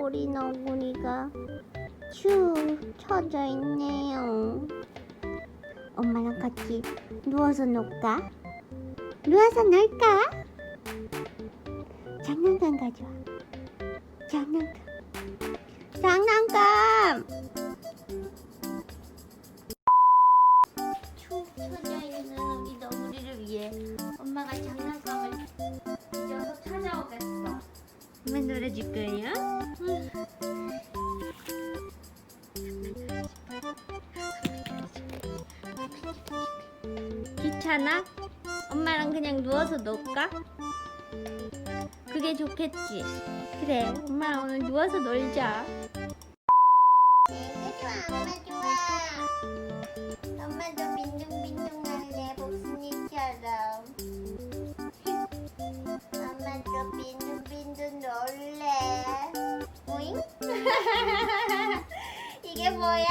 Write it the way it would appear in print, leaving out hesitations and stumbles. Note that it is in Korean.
우리 너구리가 축 처져 있네요. 엄마랑 같이 누워서 놀까? 누워서 놀까? 장난감 가져와. 장난감. 축 처져 있는 우리 너구리를 위해 엄마가 장난감을 빚어서 찾아오겠어. 엄마 놀아줄 거예요? 귀찮아? 엄마랑 그냥 누워서 놀까? 그게 좋겠지? 그래, 엄마랑 오늘 누워서 놀자. 좋아, 엄마 좋아. 엄마도 빈둥빈둥 할래, 복순이처럼. 엄마도 빈둥빈둥 놀래. 오잉? 이게 뭐야?